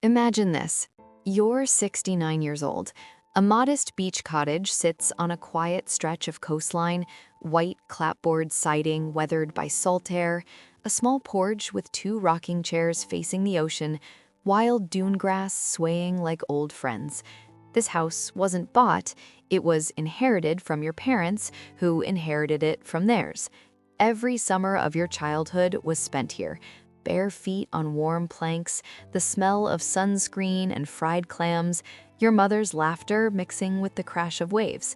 Imagine this. You're 69 years old. A modest beach cottage sits on a quiet stretch of coastline, white clapboard siding weathered by salt air, a small porch with two rocking chairs facing the ocean, wild dune grass swaying like old friends. This house wasn't bought, it was inherited from your parents, who inherited it from theirs. Every summer of your childhood was spent here. Bare feet on warm planks, the smell of sunscreen and fried clams, your mother's laughter mixing with the crash of waves.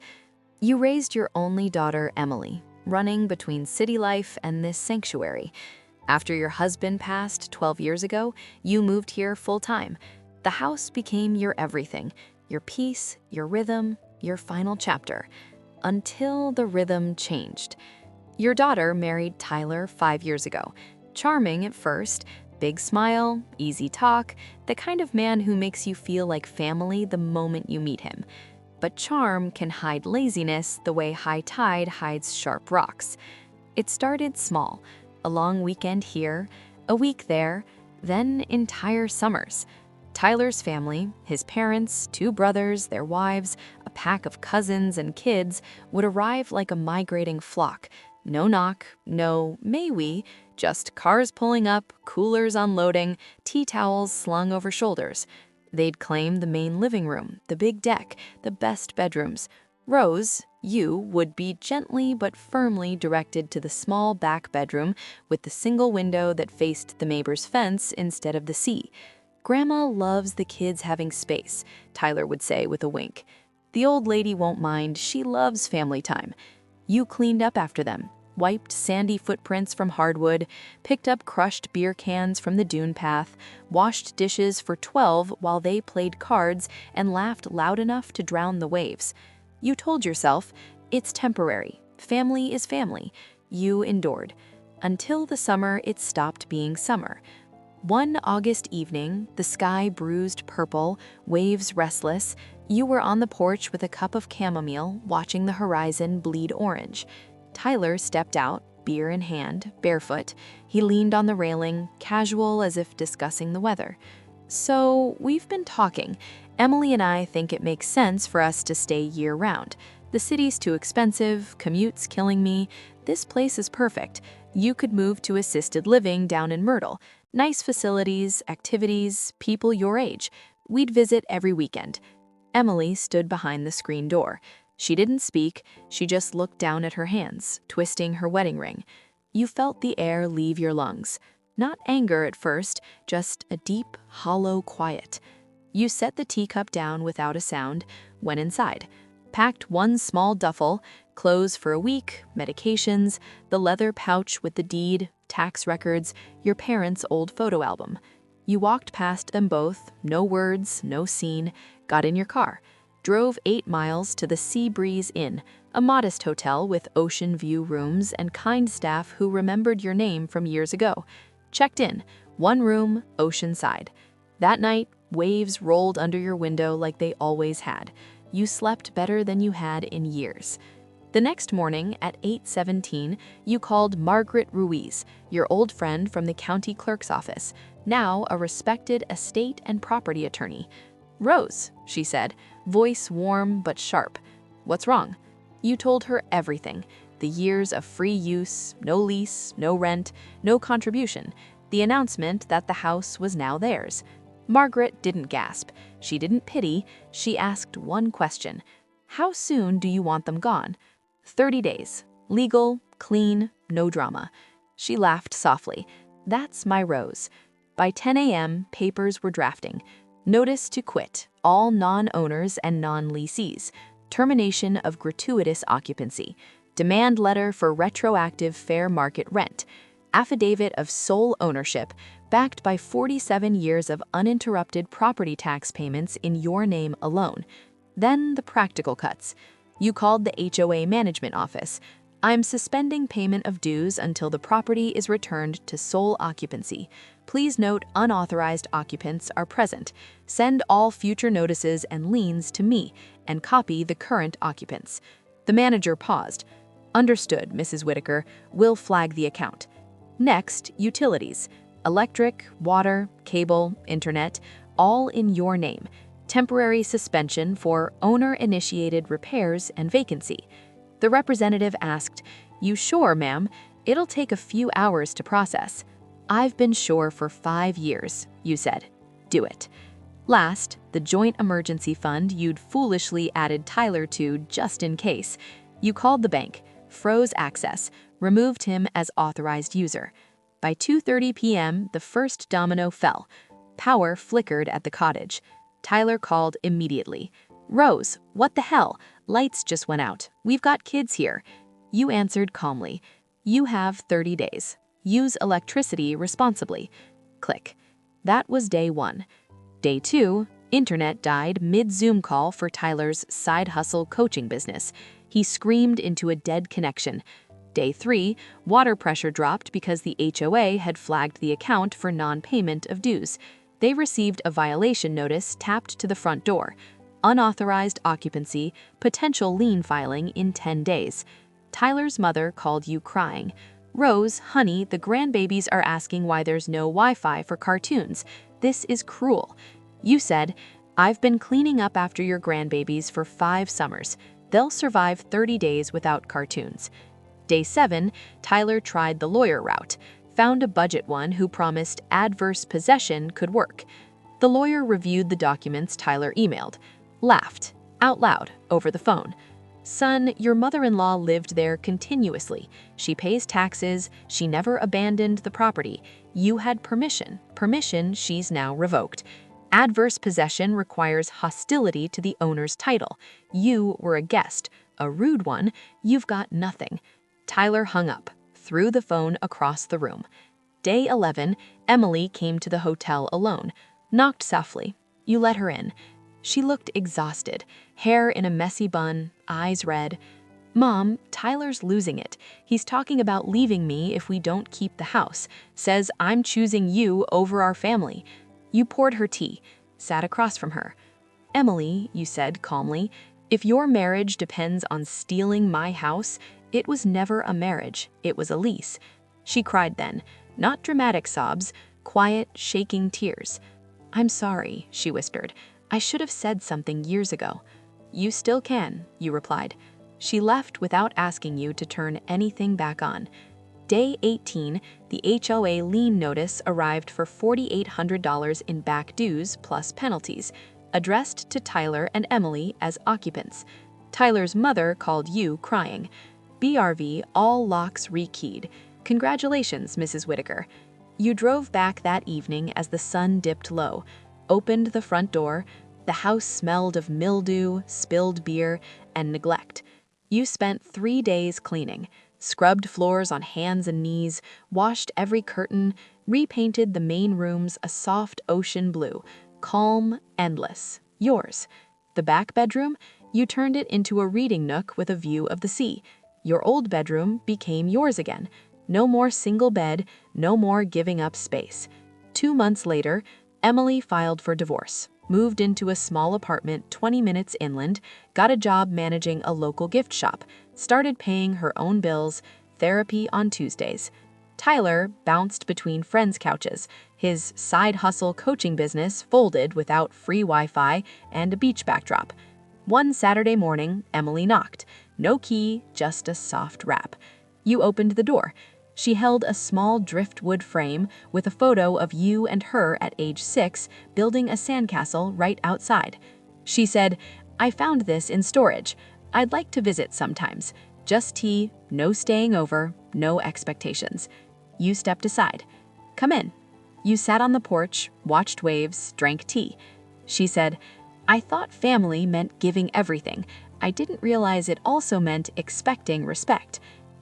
You raised your only daughter, Emily, running between city life and this sanctuary. After your husband passed 12 years ago, you moved here full-time. The house became your everything, your peace, your rhythm, your final chapter. Until the rhythm changed. Your daughter married Tyler 5 years ago. Charming at first, big smile, easy talk, the kind of man who makes you feel like family the moment you meet him. But charm can hide laziness the way high tide hides sharp rocks. It started small, a long weekend here, a week there, then entire summers. Tyler's family, his parents, two brothers, their wives, a pack of cousins and kids would arrive like a migrating flock. No knock, no may we, just cars pulling up, coolers unloading, tea towels slung over shoulders. They'd claim the main living room, the big deck, the best bedrooms. Rose, you, would be gently but firmly directed to the small back bedroom with the single window that faced the neighbor's fence instead of the sea. Grandma loves the kids having space, Tyler would say with a wink. The old lady won't mind, she loves family time. You cleaned up after them, wiped sandy footprints from hardwood, picked up crushed beer cans from the dune path, washed dishes for 12 while they played cards and laughed loud enough to drown the waves. You told yourself, it's temporary, family is family. You endured. Until the summer it stopped being summer. One August evening, the sky bruised purple, waves restless, you were on the porch with a cup of chamomile, watching the horizon bleed orange. Tyler stepped out, beer in hand, barefoot. He leaned on the railing, casual as if discussing the weather. So, we've been talking. Emily and I think it makes sense for us to stay year-round. The city's too expensive, commute's killing me. This place is perfect. You could move to assisted living down in Myrtle. Nice facilities, activities, people your age. We'd visit every weekend. Emily stood behind the screen door. She didn't speak, she just looked down at her hands, twisting her wedding ring. You felt the air leave your lungs. Not anger at first, just a deep, hollow quiet. You set the teacup down without a sound, went inside, packed one small duffel, clothes for a week, medications, the leather pouch with the deed, tax records, your parents' old photo album. You walked past them both, no words, no scene, got in your car, drove 8 miles to the Sea Breeze Inn, a modest hotel with ocean view rooms and kind staff who remembered your name from years ago. Checked in, 1 room, oceanside. That night, waves rolled under your window like they always had. You slept better than you had in years. The next morning at 8:17, you called Margaret Ruiz, your old friend from the county clerk's office, now a respected estate and property attorney. "Rose," she said, voice warm but sharp. "What's wrong?" You told her everything. The years of free use, no lease, no rent, no contribution. The announcement that the house was now theirs. Margaret didn't gasp. She didn't pity. She asked one question. "How soon do you want them gone?" 30 days. Legal, clean, no drama. She laughed softly. That's my Rose. By 10 a.m., papers were drafting. Notice to quit, all non-owners and non-leasees. Termination of gratuitous occupancy. Demand letter for retroactive fair market rent. Affidavit of sole ownership, backed by 47 years of uninterrupted property tax payments in your name alone. Then the practical cuts. You called the HOA management office. "I'm suspending payment of dues until the property is returned to sole occupancy. Please note unauthorized occupants are present. Send all future notices and liens to me and copy the current occupants." The manager paused. "Understood, Mrs. Whitaker. We'll flag the account." Next, utilities. Electric, water, cable, internet, all in your name. Temporary suspension for owner-initiated repairs and vacancy. The representative asked, "You sure, ma'am? It'll take a few hours to process." "I've been sure for 5 years," you said. "Do it." Last, the joint emergency fund you'd foolishly added Tyler to just in case. You called the bank, froze access, removed him as authorized user. By 2:30 p.m., the first domino fell. Power flickered at the cottage. Tyler called immediately. "Rose, what the hell? Lights just went out. We've got kids here." You answered calmly. "You have 30 days. Use electricity responsibly." Click. That was day 1. Day 2, internet died mid-Zoom call for Tyler's side hustle coaching business. He screamed into a dead connection. Day 3, water pressure dropped because the HOA had flagged the account for non-payment of dues. They received a violation notice tapped to the front door. Unauthorized occupancy, potential lien filing in 10 days. Tyler's mother called you crying. "Rose, honey, the grandbabies are asking why there's no Wi-Fi for cartoons. This is cruel." You said, "I've been cleaning up after your grandbabies for 5 summers. They'll survive 30 days without cartoons." Day 7, Tyler tried the lawyer route, found a budget one who promised adverse possession could work. The lawyer reviewed the documents Tyler emailed, laughed, out loud, over the phone. "Son, your mother-in-law lived there continuously. She pays taxes, she never abandoned the property. You had permission she's now revoked. Adverse possession requires hostility to the owner's title. You were a guest, a rude one, you've got nothing." Tyler hung up, threw the phone across the room. Day 11, Emily came to the hotel alone, knocked softly. You let her in. She looked exhausted, hair in a messy bun, eyes red. "Mom, Tyler's losing it. He's talking about leaving me if we don't keep the house. Says I'm choosing you over our family." You poured her tea, sat across from her. "Emily," you said calmly, "if your marriage depends on stealing my house, it was never a marriage, it was a lease." She cried then, not dramatic sobs, quiet, shaking tears. "I'm sorry," she whispered. "I should have said something years ago." "You still can," you replied. She left without asking you to turn anything back on. Day 18, the HOA lien notice arrived for $4,800 in back dues plus penalties, addressed to Tyler and Emily as occupants. Tyler's mother called you crying. "BRV, all locks rekeyed. Congratulations, Mrs. Whitaker." You drove back that evening as the sun dipped low, opened the front door. The house smelled of mildew, spilled beer, and neglect. You spent 3 days cleaning, scrubbed floors on hands and knees, washed every curtain, repainted the main rooms a soft ocean blue, calm, endless, yours. The back bedroom, you turned it into a reading nook with a view of the sea. Your old bedroom became yours again. No more single bed, no more giving up space. 2 months later, Emily filed for divorce, moved into a small apartment 20 minutes inland, got a job managing a local gift shop, started paying her own bills, therapy on Tuesdays. Tyler bounced between friends' couches. His side hustle coaching business folded without free Wi-Fi and a beach backdrop. One Saturday morning, Emily knocked. No key, just a soft rap. You opened the door. She held a small driftwood frame with a photo of you and her at age 6 building a sandcastle right outside. She said, "I found this in storage. I'd like to visit sometimes. Just tea, no staying over, no expectations." You stepped aside. "Come in." You sat on the porch, watched waves, drank tea. She said, "I thought family meant giving everything. I didn't realize it also meant expecting respect."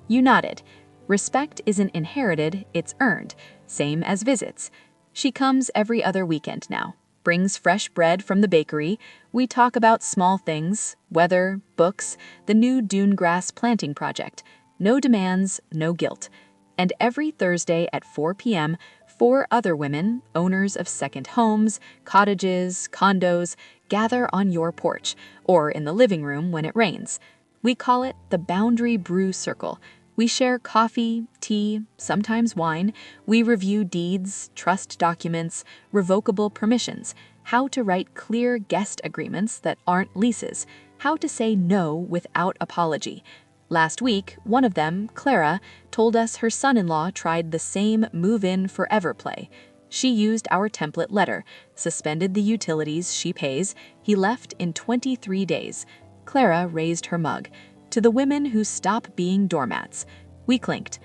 You nodded. Respect isn't inherited, it's earned, same as visits. She comes every other weekend now, brings fresh bread from the bakery. We talk about small things, weather, books, the new dune grass planting project. No demands, no guilt. And every Thursday at 4 p.m., 4 other women, owners of second homes, cottages, condos, gather on your porch or in the living room when it rains. We call it the Boundary Brew Circle. We share coffee, tea, sometimes wine. We review deeds, trust documents, revocable permissions, how to write clear guest agreements that aren't leases, how to say no without apology. Last week, one of them, Clara, told us her son-in-law tried the same move-in forever play. She used our template letter, suspended the utilities she pays. He left in 23 days. Clara raised her mug. To the women who stop being doormats. We clinked.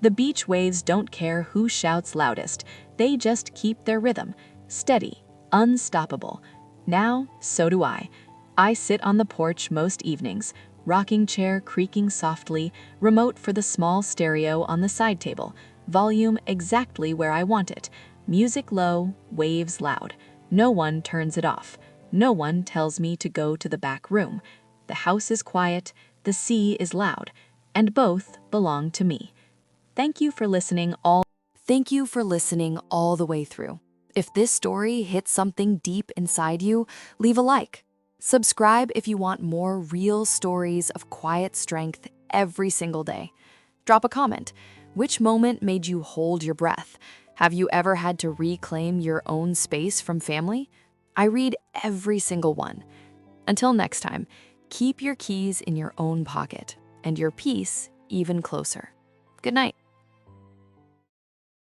The beach waves don't care who shouts loudest. They just keep their rhythm. Steady, unstoppable. Now, so do I. I sit on the porch most evenings, rocking chair creaking softly, remote for the small stereo on the side table, volume exactly where I want it. Music low, waves loud. No one turns it off. No one tells me to go to the back room. The house is quiet, the sea is loud, and both belong to me. Thank you for listening all the way through. If this story hits something deep inside you, leave a like. Subscribe if you want more real stories of quiet strength every single day. Drop a comment. Which moment made you hold your breath? Have you ever had to reclaim your own space from family? I read every single one. Until next time, keep your keys in your own pocket and your peace even closer. Good night.